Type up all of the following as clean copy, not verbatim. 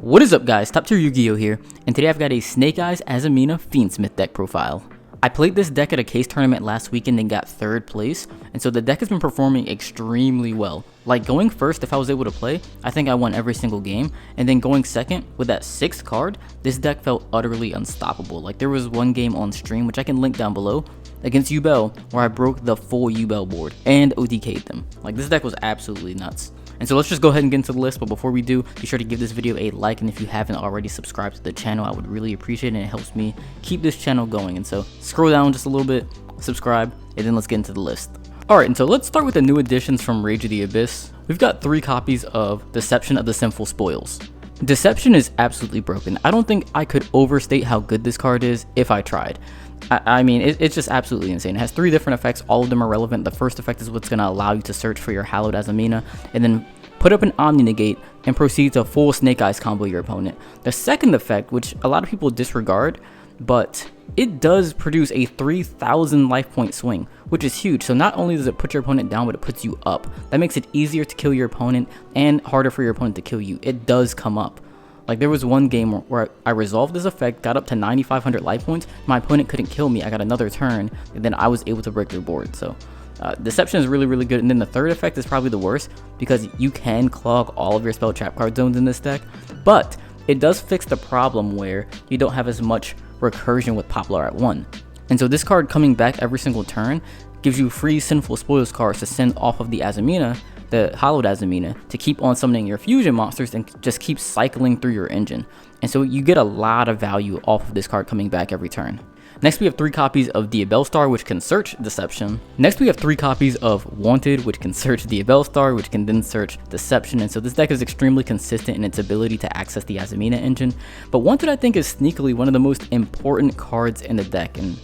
What is up, guys? TopTierYugioh here, and today I've got a Snake-Eye Azamina Fiendsmith deck profile. I played this deck at a case tournament last weekend and got 3rd place, and so the deck has been performing extremely well. Like, going first, if I was able to play, I think I won every single game, and then going second, with that 6th card, this deck felt utterly unstoppable. Like, there was one game on stream, which I can link down below, against Yubel, where I broke the full Yubel board, and OTK'd them. Like, this deck was absolutely nuts. And so let's just go ahead and get into the list, but before we do, be sure to give this video a like, and if you haven't already subscribed to the channel, I would really appreciate it, and it helps me keep this channel going. And so scroll down just a little bit, subscribe, and then let's get into the list. Alright, and so let's start with the new additions from Rage of the Abyss. We've got 3 copies of Deception of the Sinful Spoils. Deception is absolutely broken. I don't think I could overstate how good this card is if I tried. I mean, it's just absolutely insane. It has 3 different effects. All of them are relevant. The first effect is what's going to allow you to search for your Hallowed Azamina, and then put up an omni-negate and proceed to full Snake Eyes combo your opponent. The second effect, which a lot of people disregard, but it does produce a 3,000 life point swing, which is huge. So not only does it put your opponent down, but it puts you up. That makes it easier to kill your opponent and harder for your opponent to kill you. It does come up. Like, there was one game where I resolved this effect, got up to 9,500 life points, my opponent couldn't kill me, I got another turn, and then I was able to break their board. So Deception is really good. And then the third effect is probably the worst, because you can clog all of your spell trap card zones in this deck, but it does fix the problem where you don't have as much recursion with Poplar at 1. And so this card coming back every single turn gives you free Sinful Spoils cards to send off of the Azamina, the Hallowed Azamina, to keep on summoning your fusion monsters and just keep cycling through your engine. And so you get a lot of value off of this card coming back every turn. Next, we have 3 copies of Diabellstar, which can search Deception. Next, we have 3 copies of Wanted, which can search Diabellstar, which can then search Deception. And so this deck is extremely consistent in its ability to access the Azamina engine. But Wanted, I think, is sneakily one of the most important cards in the deck. And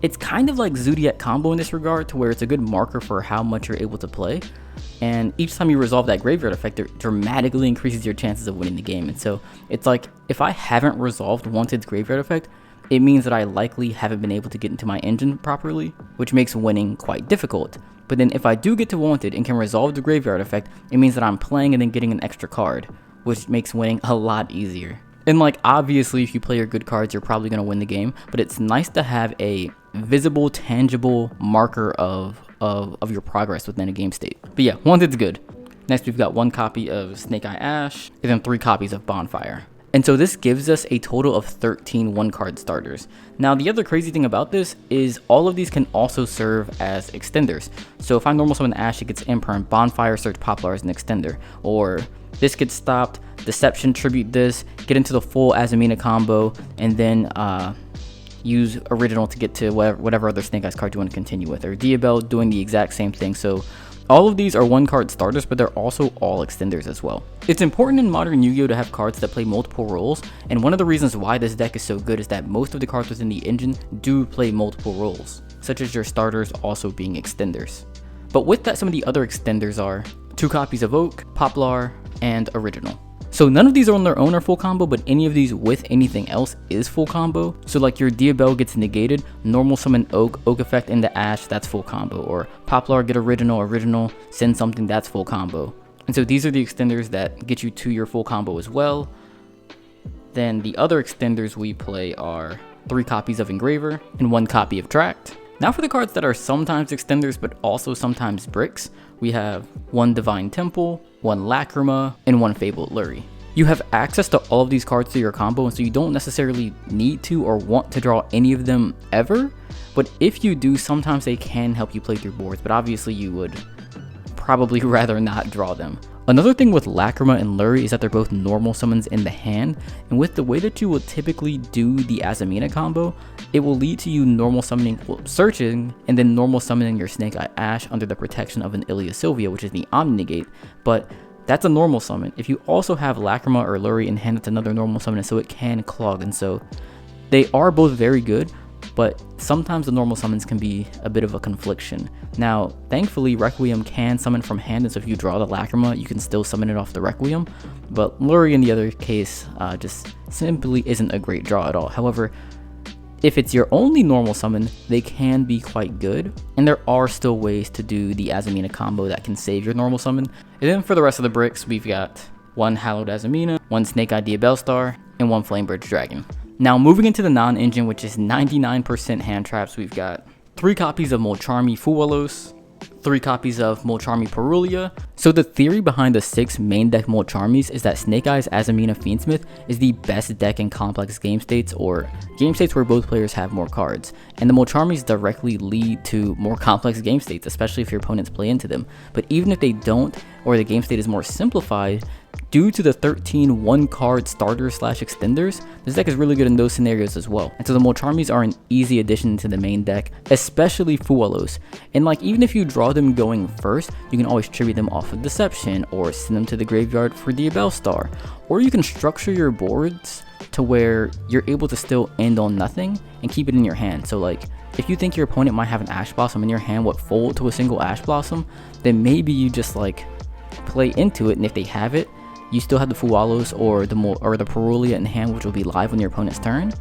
it's kind of like Zodiac Combo in this regard, to where it's a good marker for how much you're able to play. And each time you resolve that graveyard effect, it dramatically increases your chances of winning the game. And so it's like, if I haven't resolved Wanted's graveyard effect, it means that I likely haven't been able to get into my engine properly, which makes winning quite difficult. But then if I do get to Wanted and can resolve the graveyard effect, it means that I'm playing and then getting an extra card, which makes winning a lot easier. And like, obviously, if you play your good cards, you're probably going to win the game, but it's nice to have a visible, tangible marker of your progress within a game state. But yeah, Wanted's good. Next, we've got 1 copy of Snake-Eye Ash, and then 3 copies of Bonfire. And so this gives us a total of 13 1-card starters. Now, the other crazy thing about this is all of these can also serve as extenders. So if I normal summon Ash, it gets Imperm, Bonfire, search Poplar as an extender. Or this gets stopped, Deception, tribute this, get into the full Azamina combo, and then use Original to get to whatever other Snake Eyes card you want to continue with. Or Diabell doing the exact same thing. So all of these are 1-card starters, but they're also all extenders as well. It's important in modern Yu-Gi-Oh to have cards that play multiple roles, and one of the reasons why this deck is so good is that most of the cards within the engine do play multiple roles, such as your starters also being extenders. But with that, some of the other extenders are 2 copies of Oak, Poplar, and Original. So none of these on their own are full combo, but any of these with anything else is full combo. So like your Diabell gets negated, normal summon Oak effect into Ash, that's full combo. Or Poplar get Original, send something, that's full combo. And so these are the extenders that get you to your full combo as well. Then the other extenders we play are 3 copies of Engraver and 1 copy of Tract. Now for the cards that are sometimes extenders but also sometimes bricks, we have 1 Divine Temple, 1 Lacrima, and 1 Fabled Lurie. You have access to all of these cards through your combo, and so you don't necessarily need to or want to draw any of them ever, but if you do, sometimes they can help you play through boards, but obviously you would probably rather not draw them. Another thing with Lacrima and Lurie is that they're both normal summons in the hand, and with the way that you will typically do the Azamina combo, it will lead to you normal summoning, searching, and then normal summoning your Snake-Eye Ash under the protection of an Ilia Sylvia, which is the omni-negate, but that's a normal summon. If you also have Lacrima or Lurie in hand, it's another normal summon, so it can clog, and so they are both very good, but sometimes the normal summons can be a bit of a confliction. Now, thankfully, Requiem can summon from hand, and so if you draw the Lacrima, you can still summon it off the Requiem, but Lurie in the other case just simply isn't a great draw at all. However, if it's your only normal summon, they can be quite good, and there are still ways to do the Azamina combo that can save your normal summon. And then for the rest of the bricks, we've got 1 Hallowed Azamina, 1 Snake-Eye Diabellstar, and 1 Flamebridge Dragon. Now moving into the non-engine, which is 99% hand traps, we've got 3 copies of Molcharmy Fuwalos, 3 copies of Molcharmy Perulia. So the theory behind the 6 main deck Molcharmies is that Snake-Eye's Azamina Fiendsmith is the best deck in complex game states, or game states where both players have more cards. And the Molcharmies directly lead to more complex game states, especially if your opponents play into them. But even if they don't, or the game state is more simplified, due to the 13 1-card starters / extenders, this deck is really good in those scenarios as well. And so the Molcharmies are an easy addition to the main deck, especially Fuwalos. And like, even if you draw them going first, you can always tribute them off of Deception, or send them to the graveyard for Diabellstar. Or you can structure your boards to where you're able to still end on nothing and keep it in your hand. So like, if you think your opponent might have an Ash Blossom in your hand, fold to a single Ash Blossom, then maybe you just like play into it, and if they have it, you still have the Fuwalos or the Perulia in hand, which will be live on your opponent's turn.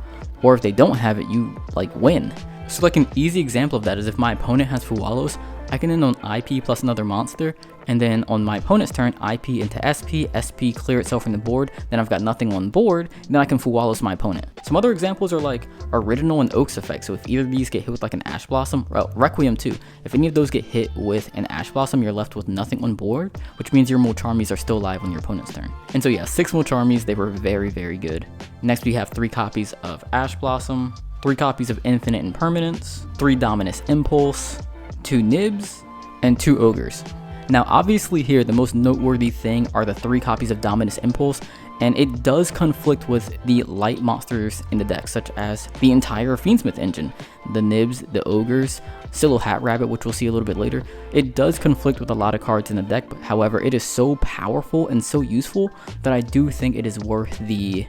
Or if they don't have it, you like win. So like, an easy example of that is if my opponent has Fuwalos, I can end on IP plus another monster, and then on my opponent's turn, IP into SP clear itself from the board, then I've got nothing on board, and then I can Fuwalos my opponent. Some other examples are like Original and Oak's effect. So if either of these get hit with like an Ash Blossom, or Requiem too, if any of those get hit with an Ash Blossom, you're left with nothing on board, which means your Molcharmies are still alive on your opponent's turn. And so yeah, 6 Molcharmies, they were very, very good. Next we have 3 copies of Ash Blossom, 3 copies of Infinite Impermanence, 3 Dominus Impulse, 2 Nibs, and 2 Ogres. Now obviously here, the most noteworthy thing are the 3 copies of Dominus Impulse, and it does conflict with the light monsters in the deck, such as the entire Fiendsmith engine, the Nibs, the Ogres, Silo Hat Rabbit, which we'll see a little bit later. It does conflict with a lot of cards in the deck, but however, it is so powerful and so useful that I do think it is worth the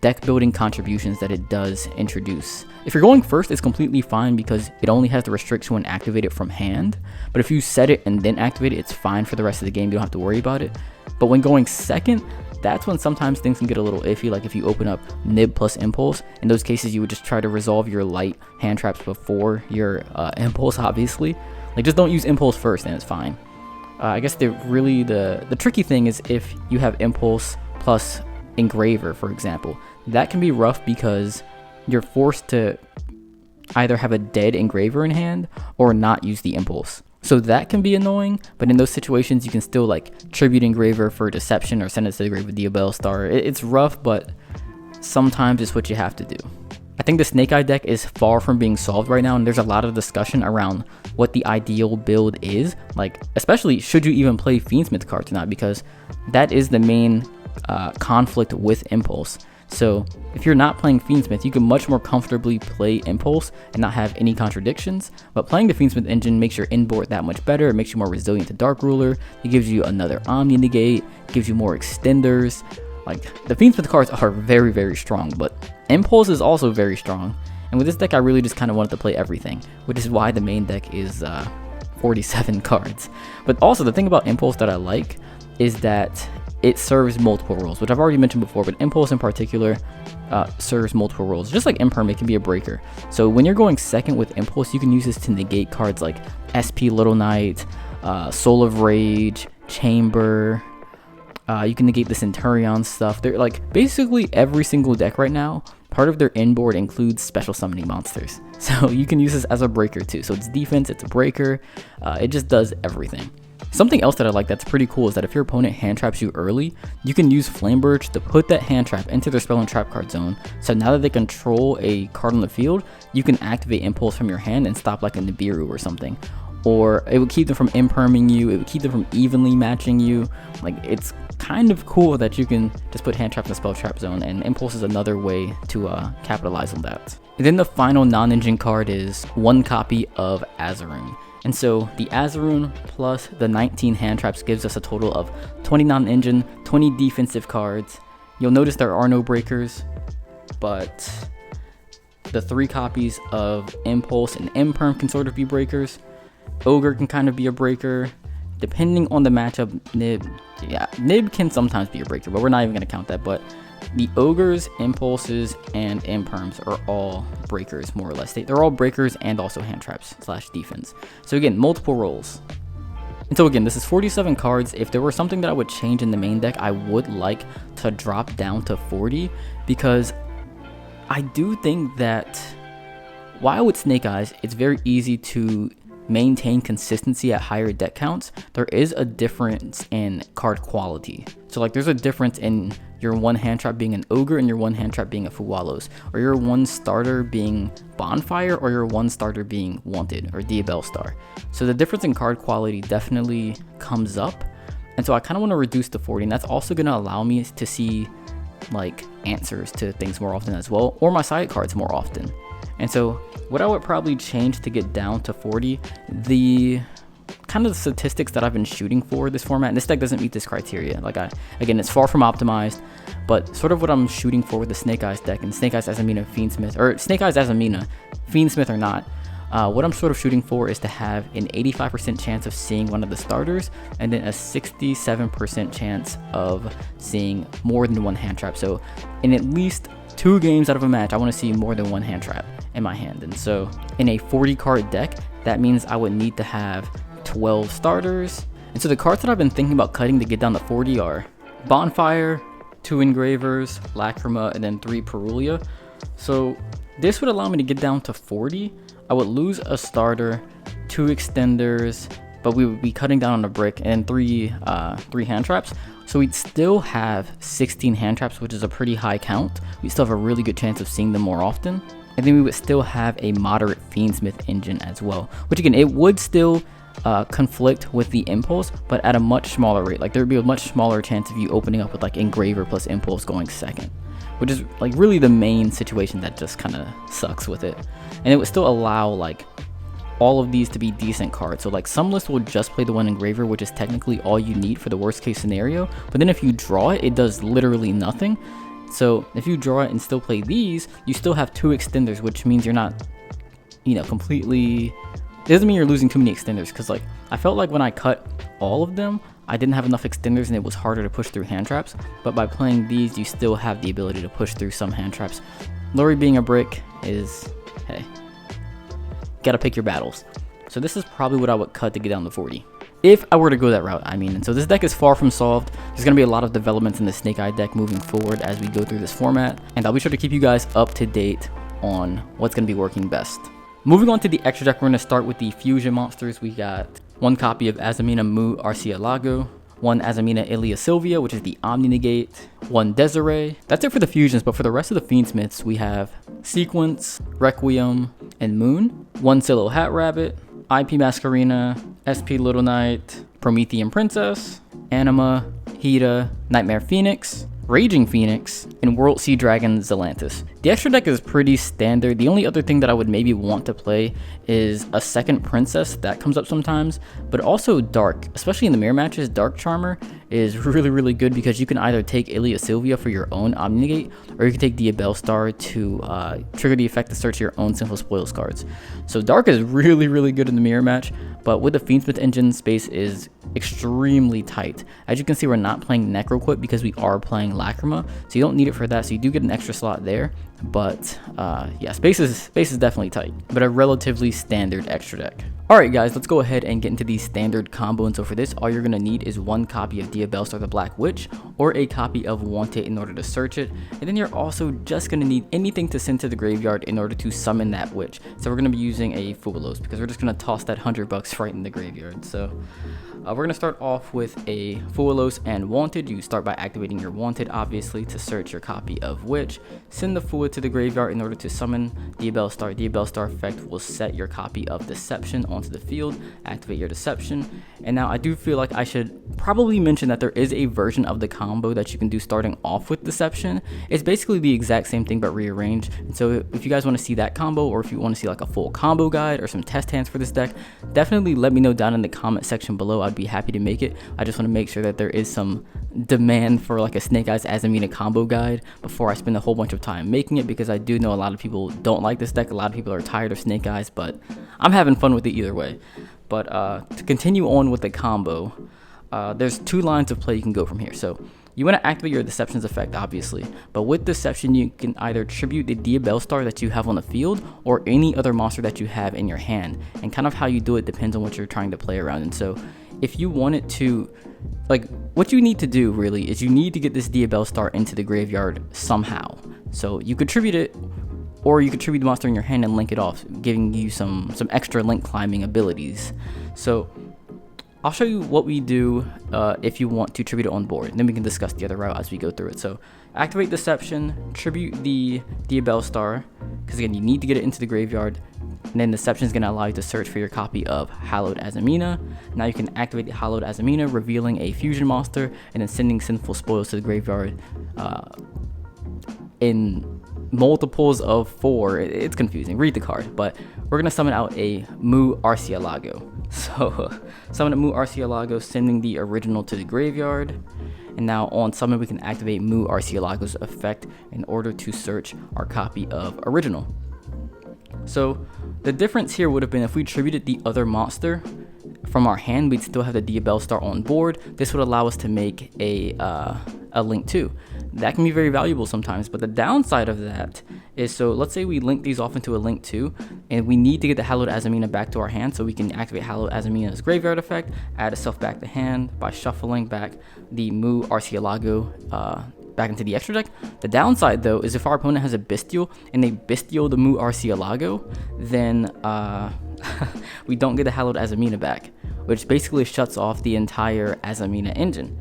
deck building contributions that it does introduce. If you're going first, it's completely fine because it only has the restriction when activated from hand, but if you set it and then activate it, it's fine for the rest of the game. You don't have to worry about it. But when going second, that's when sometimes things can get a little iffy. Like if you open up Nib plus Impulse, in those cases you would just try to resolve your light hand traps before your Impulse, obviously. Like, just don't use Impulse first and it's fine. I guess the tricky thing is if you have Impulse plus Engraver, for example. That can be rough because you're forced to either have a dead Engraver in hand or not use the Impulse. So that can be annoying, but in those situations you can still like tribute Engraver for Deception or send it to the grave with Diabellstar. It's rough, but sometimes it's what you have to do. I think the Snake-Eye deck is far from being solved right now, and there's a lot of discussion around what the ideal build is. Like, especially should you even play Fiendsmith cards or not, because that is the main conflict with Impulse. So if you're not playing Fiendsmith, you can much more comfortably play Impulse and not have any contradictions. But playing the Fiendsmith engine makes your inboard that much better. It makes you more resilient to Dark Ruler. It gives you another omni-negate, gives you more extenders. Like, the Fiendsmith cards are very, very strong, but Impulse is also very strong. And with this deck, I really just kind of wanted to play everything, which is why the main deck is 47 cards. But also, the thing about Impulse that I like is that it serves multiple roles, which I've already mentioned before, but Impulse in particular serves multiple roles. Just like Imperm, it can be a breaker. So when you're going second with Impulse, you can use this to negate cards like SP Little Knight, Soul of Rage, Chamber. You can negate the Centurion stuff. They're like, basically every single deck right now, part of their inboard includes special summoning monsters. So you can use this as a breaker too. So it's defense, it's a breaker, it just does everything. Something else that I like that's pretty cool is that if your opponent hand traps you early, you can use Flamebridge to put that hand trap into their spell and trap card zone. So now that they control a card on the field, you can activate Impulse from your hand and stop like a Nibiru or something. Or it would keep them from imperming you, it would keep them from evenly matching you. Like, it's kind of cool that you can just put hand trap in the spell trap zone, and Impulse is another way to capitalize on that. And then the final non-engine card is 1 copy of Azarun. And so the Azarun plus the 19 hand traps gives us a total of 20 non-engine, 20 defensive cards. You'll notice there are no breakers, but the 3 copies of Impulse and Imperm can sort of be breakers. Ogre can kind of be a breaker. Depending on the matchup, Nib can sometimes be a breaker, but we're not even going to count that. But the Ogres, Impulses, and Imperms are all breakers, more or less. They're all breakers and also hand traps / defense. So again, multiple roles. And so again, this is 47 cards. If there were something that I would change in the main deck, I would like to drop down to 40, because I do think that while with Snake Eyes, it's very easy to maintain consistency at higher deck counts. There is a difference in card quality. So like there's a difference in your one hand trap being an Ogre and your one hand trap being a Fuwalos, or your one starter being Bonfire, or your one starter being Wanted or Diabell Star. So the difference in card quality definitely comes up, and so I kind of want to reduce to 40, and that's also going to allow me to see like answers to things more often as well, or my side cards more often. And so what I would probably change to get down to 40, the kind of the statistics that I've been shooting for this format, and this deck doesn't meet this criteria. Like again, it's far from optimized, but sort of what I'm shooting for with the Snake Eyes deck and Snake Eyes Azamina Fiendsmith, or Snake Eyes Azamina Fiendsmith or not, what I'm sort of shooting for is to have an 85% chance of seeing one of the starters, and then a 67% chance of seeing more than one hand trap. So in at least 2 games out of a match, I want to see more than one hand trap in my hand. And so in a 40 card deck, that means I would need to have 12 starters. And so the cards that I've been thinking about cutting to get down to 40 are Bonfire, 2 Engravers, Lacrima, and then 3 Perulia. So this would allow me to get down to 40. I would lose a starter, 2 extenders, but we would be cutting down on a brick, and 3 hand traps. So we'd still have 16 hand traps, which is a pretty high count. We still have a really good chance of seeing them more often. And then we would still have a moderate Fiendsmith engine as well, which again, it would still conflict with the Impulse, but at a much smaller rate. Like there would be a much smaller chance of you opening up with like Engraver plus Impulse going second, which is like really the main situation that just kind of sucks with it. And it would still allow like all of these to be decent cards. So like some lists will just play the one Engraver, which is technically all you need for the worst case scenario, but then if you draw it, it does literally nothing. So if you draw it and still play these, you still have 2 extenders, which means you're not, completely, it doesn't mean you're losing too many extenders, because like I felt like when I cut all of them, I didn't have enough extenders and it was harder to push through hand traps. But by playing these, you still have the ability to push through some hand traps. Lori being a brick is, hey, gotta pick your battles. So this is probably what I would cut to get down to 40. If I were to go that route, and so this deck is far from solved. There's going to be a lot of developments in the Snake Eye deck moving forward as we go through this format, and I'll be sure to keep you guys up to date on what's going to be working best. Moving on to the extra deck, we're going to start with the fusion monsters. We got 1 copy of Azamina Mu Arcielago, 1 Azamina Ilia Sylvia, which is the omni-negate, 1 Desiree. That's it for the fusions, but for the rest of the Fiendsmiths, we have Sequence, Requiem, and Moon, 1 Silo Hat Rabbit, IP Masquerina, SP Little Knight, Promethean Princess, Anima, Hida, Nightmare Phoenix, Raging Phoenix, and World Sea Dragon Zelantis. The extra deck is pretty standard. The only other thing that I would maybe want to play is a second Princess. That comes up sometimes, but also Dark, especially in the mirror matches. Dark Charmer is really, really good because you can either take Ilia Sylvia for your own omni-negate, or you can take Diabell Star to trigger the effect to search your own Sinful Spoils cards. So Dark is really, really good in the mirror match, but with the Fiendsmith engine, space is extremely tight. As you can see, we're not playing Necroquip because we are playing Lacrima, so you don't need it for that, so you do get an extra slot there. But yeah, space is definitely tight, but a relatively standard extra deck. Alright guys, let's go ahead and get into the standard combo. And so for this, all you're going to need is 1 copy of Diabell Star the Black Witch, or a copy of Wanted in order to search it. And then you're also just going to need anything to send to the graveyard in order to summon that witch. So we're going to be using a Fuwalos because we're just going to toss that $100 right in the graveyard. So we're going to start off with a Fuwalos and Wanted. You start by activating your Wanted, obviously, to search your copy of Witch. Send the Fuwa to the graveyard in order to summon Diabell Star. Diabell Star effect will set your copy of Deception onto the field. Activate your Deception. And now I do feel like I should probably mention that there is a version of the combo that you can do starting off with Deception. It's basically the exact same thing but rearranged. And so if you guys want to see that combo, or if you want to see like a full combo guide or some test hands for this deck, definitely let me know down in the comment section below. I'd be happy to make it. I just want to make sure that there is some demand for like a Snake Eyes Azamina combo guide before I spend a whole bunch of time making it, because I do know a lot of people don't like this deck. A lot of people are tired of Snake Eyes, but I'm having fun with it either way. But to continue on with the combo, there's 2 lines of play you can go from here. So you want to activate your Deception's effect, obviously, but with Deception, you can either tribute the Diabell Star that you have on the field or any other monster that you have in your hand, and kind of how you do it depends on what you're trying to play around. And so if you wanted to, like, what you need to do really is you need to get this Diabell Star into the graveyard somehow. So you could tribute it, or you could tribute the monster in your hand and link it off, giving you some extra link climbing abilities. So I'll show you what we do if you want to tribute it on board, and then we can discuss the other route as we go through it. So activate Deception, tribute the Diabell Star, because again, you need to get it into the graveyard, and then Deception is going to allow you to search for your copy of Hallowed Azamina. Now you can activate the Hallowed Azamina, revealing a fusion monster, and then sending Sinful Spoils to the graveyard in multiples of 4. It's confusing, read the card, but we're going to summon out a Mu Arcielago. So summon a Mu Arcielago, sending the original to the graveyard, and now on summon we can activate Mu Arcielago's effect in order to search our copy of original. So the difference here would have been if we tributed the other monster from our hand, we'd still have the Diabell Star on board. This would allow us to make a link 2. That can be very valuable sometimes, but the downside of that is, so let's say we link these off into a link 2, and we need to get the Hallowed Azamina back to our hand, so we can activate Hallowed Azamina's graveyard effect, add itself back to hand by shuffling back the Mu Arcielago back into the extra deck. The downside though is if our opponent has a Bestial and they Bestial the Mu Arcielago, then we don't get the Hallowed Azamina back, which basically shuts off the entire Azamina engine.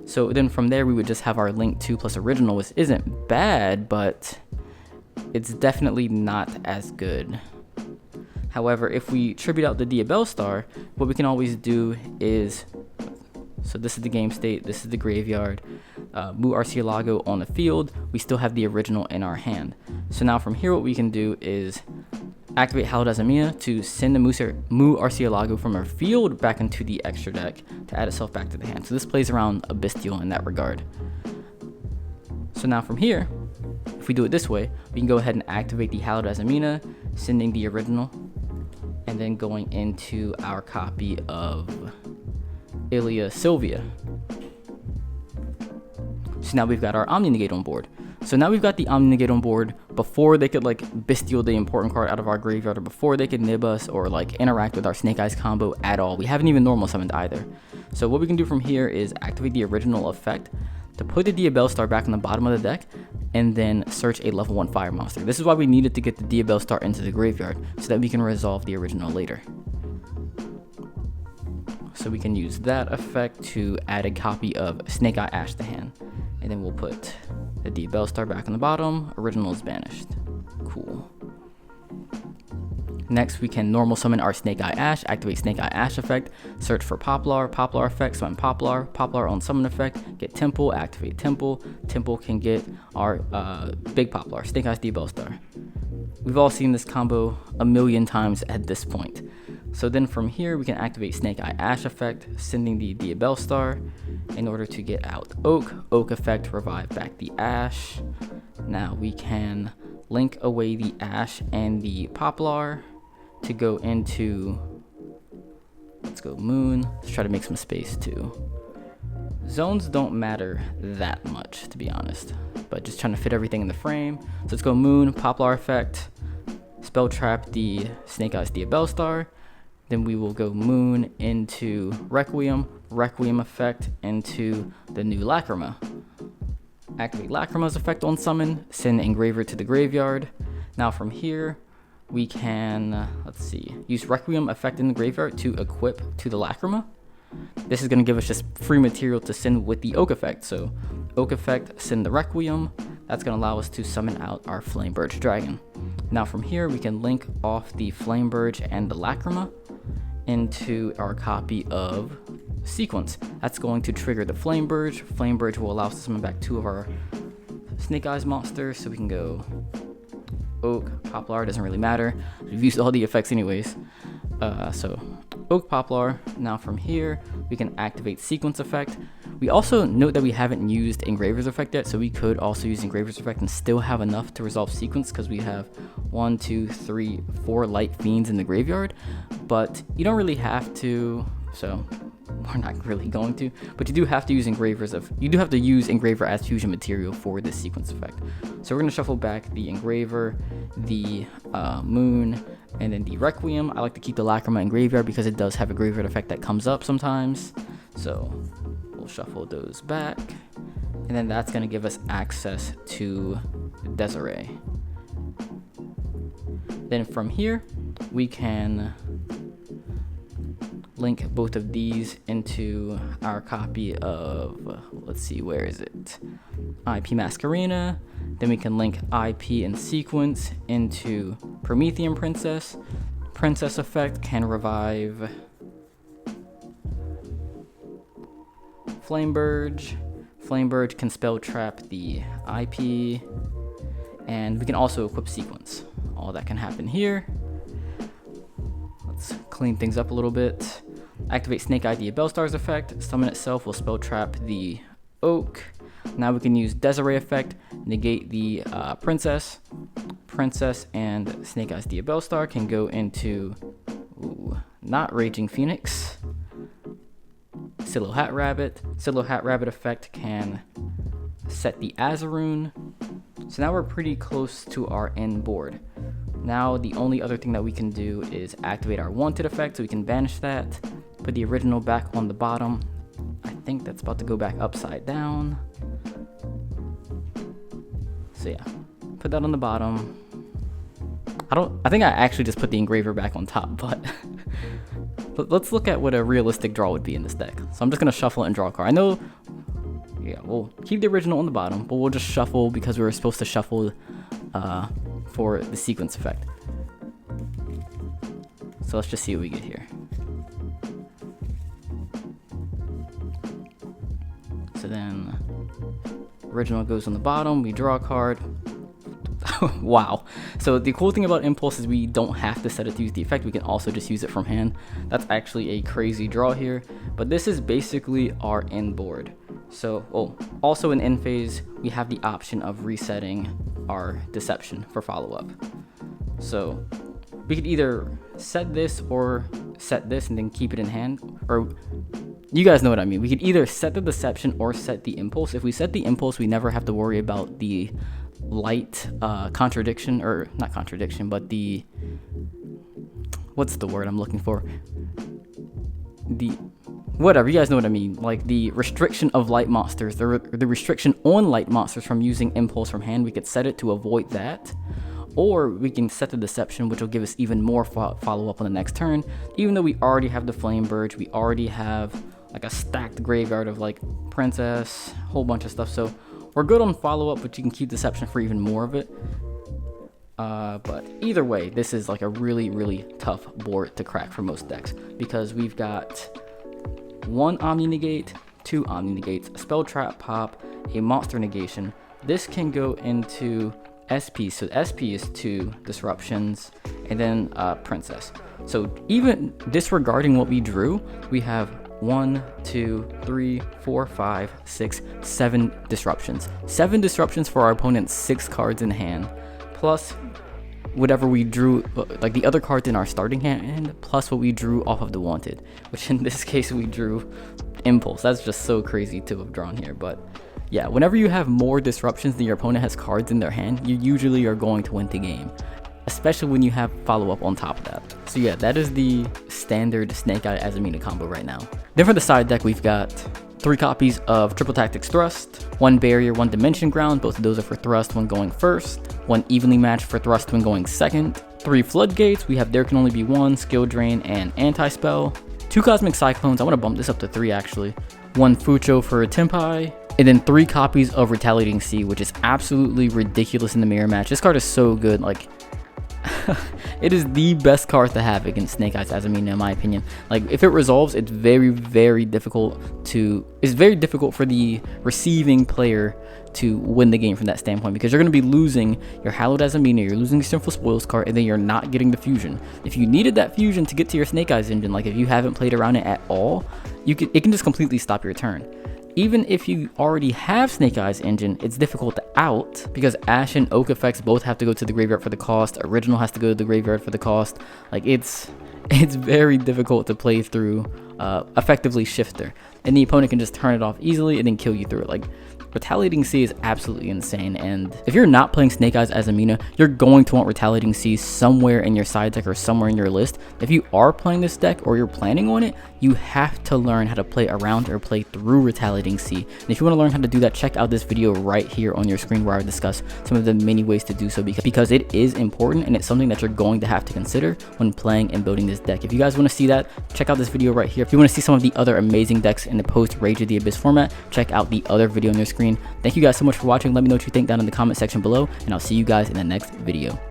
So then from there we would just have our link 2 plus original, which isn't bad, but it's definitely not as good. However, if we tribute out the Diabell Star, what we can always do is, so this is the game state, this is the graveyard, Mu Arcielago on the field, we still have the original in our hand. So now from here what we can do is activate Hallowed Azamina to send the Mu Arcielago from our field back into the extra deck to add itself back to the hand. So this plays around a Bestial in that regard. So now from here, if we do it this way, we can go ahead and activate the Hallowed Azamina, sending the original, and then going into our copy of Ilia Sylvia. So now we've got our omni-negate on board. So now we've got the omni-negate on board before they could like Bestial the important card out of our graveyard, or before they could nib us or like interact with our Snake Eyes combo at all. We haven't even normal summoned either. So what we can do from here is activate the original effect to put the Diabell Star back on the bottom of the deck, and then search a level 1 fire monster. This is why we needed to get the Diabell Star into the graveyard, so that we can resolve the original later. So we can use that effect to add a copy of Snake-Eye Ash to hand. And then we'll put the Diabell Star back on the bottom, original is banished. Cool. Next, we can normal summon our Snake-Eye Ash, activate Snake-Eye Ash effect, search for Poplar, Poplar effect, summon Poplar, Poplar on summon effect, get Temple, activate Temple, Temple can get our big Poplar, Snake-Eye's Diabell Star. We've all seen this combo a million times at this point. So then from here, we can activate Snake-Eye Ash effect, sending the Diabell Star in order to get out Oak. Oak effect, revive back the Ash. Now we can link away the Ash and the Poplar to go into, let's go Moon. Let's try to make some space too. Zones don't matter that much, to be honest, but just trying to fit everything in the frame. So let's go Moon, Poplar effect, spell trap the Snake Eyes Diabell Star. Then we will go Moon into Requiem, Requiem effect into the new Lacrima. Activate Lacrima's effect on summon, send Engraver to the graveyard. Now from here, we can, let's see, use Requiem effect in the graveyard to equip to the Lacrima. This is going to give us just free material to send with the Oak effect. So Oak effect, send the Requiem. That's going to allow us to summon out our Flamebirch Dragon. Now from here, we can link off the Flamebirch and the Lacrima into our copy of Sequence. That's going to trigger the Flamebirch. Flamebirch will allow us to summon back 2 of our Snake Eyes monsters. So we can go Oak, Poplar, doesn't really matter. We've used all the effects anyways. So Oak, Poplar. Now from here, we can activate Sequence effect. We also note that we haven't used Engraver's effect yet, so we could also use Engraver's effect and still have enough to resolve Sequence, because we have 1, 2, 3, 4 light fiends in the graveyard. But you don't really have to so we're not really going to. But you do have to use engraver as fusion material for this sequence effect. So we're gonna shuffle back the engraver, the moon, and then the requiem. I like to keep the lacrima in graveyard because it does have a graveyard effect that comes up sometimes. So we'll shuffle those back, and then that's gonna give us access to Desiree. Then from here, we can link both of these into our copy of, let's see, where is it? IP Masquerena. Then we can link IP in sequence into Promethean Princess. Princess effect can revive Flameburge. Flameburge can spell trap the IP, and we can also equip sequence. All that can happen here. Let's clean things up a little bit. Activate Snake-Eye Azamina effect. Summon itself will spell trap the oak. Now we can use Desiree effect, negate the princess. Princess and Snake-Eye Azamina can go into not Raging Phoenix. Silo Hat Rabbit. Silo Hat Rabbit effect can set the Azarune. So now we're pretty close to our end board. Now the only other thing that we can do is activate our wanted effect, so we can banish that, put the original back on the bottom. I think that's about to go back upside down. So yeah, put that on the bottom. I think I actually just put the engraver back on top, but let's look at what a realistic draw would be in this deck. So I'm just gonna shuffle it and draw a card. I know, yeah, we'll keep the original on the bottom, but we'll just shuffle because we were supposed to shuffle for the sequence effect. So let's just see what we get here. So then original goes on the bottom, we draw a card. Wow. So the cool thing about Impulse is we don't have to set it to use the effect, we can also just use it from hand. That's actually a crazy draw here, but this is basically our end board. So, also in end phase, we have the option of resetting our Deception for follow-up. So we could either set this or set this and then keep it in hand, or you guys know what I mean. We could either set the Deception or set the Impulse. If we set the Impulse, we never have to worry about the light contradiction, or not contradiction, but the, what's the word I'm looking for? Whatever, you guys know what I mean. Like the restriction of light monsters, the restriction on light monsters from using Impulse from hand, we could set it to avoid that. Or we can set the Deception, which will give us even more follow-up on the next turn. Even though we already have the Flameburge, we already have like a stacked graveyard of like Princess, whole bunch of stuff. So we're good on follow-up, but you can keep Deception for even more of it. But either way, this is like a really, really tough board to crack for most decks, because we've got 1 omni-negate, 2 omni-negates, a spell trap pop, a monster negation. This can go into SP, so SP is 2 disruptions, and then Princess. So even disregarding what we drew, we have 1, 2, 3, 4, 5, 6, 7 disruptions. 7 disruptions for our opponent's 6 cards in hand, plus whatever we drew, like the other cards in our starting hand, plus what we drew off of the wanted, which in this case we drew Impulse. That's just so crazy to have drawn here. But yeah, whenever you have more disruptions than your opponent has cards in their hand, you usually are going to win the game, especially when you have follow-up on top of that. So yeah, that is the standard Snake-Eye Azamina combo right now. Then for the side deck, we've got 3 copies of Triple Tactics Thrust, 1 Barrier, 1 Dimension Ground, both of those are for Thrust when going first, 1 Evenly Matched for Thrust when going second, 3 Floodgates, we have There Can Only Be 1, Skill Drain, and Anti-Spell, 2 Cosmic Cyclones, I want to bump this up to 3 actually, 1 Fucho for Tenpai, and then 3 copies of Retaliating Sea, which is absolutely ridiculous in the mirror match. This card is so good, like, it is the best card to have against Snake-Eye Azamina in my opinion. Like, if it resolves, it's very, very difficult for the receiving player to win the game from that standpoint, because you're going to be losing your Hallowed Azamina, you're losing your Sinful Spoils card, and then you're not getting the fusion. If you needed that fusion to get to your Snake Eyes engine, like if you haven't played around it at all, it can just completely stop your turn. Even if you already have Snake-Eye's engine, it's difficult to out because Ash and Oak effects both have to go to the graveyard for the cost. Original has to go to the graveyard for the cost. Like it's very difficult to play through effectively Shifter, and the opponent can just turn it off easily and then kill you through it. Like, Retaliating Sea is absolutely insane, and if you're not playing Snake-Eye's Azamina, you're going to want Retaliating Sea somewhere in your side deck or somewhere in your list. If you are playing this deck or you're planning on it, you have to learn how to play around or play through Retaliating Sea. And if you want to learn how to do that, check out this video right here on your screen where I discuss some of the many ways to do so, because it is important and it's something that you're going to have to consider when playing and building this deck. If you guys want to see that, check out this video right here. If you want to see some of the other amazing decks in the post Rage of the Abyss format, check out the other video on your screen. Thank you guys so much for watching. Let me know what you think down in the comment section below, and I'll see you guys in the next video.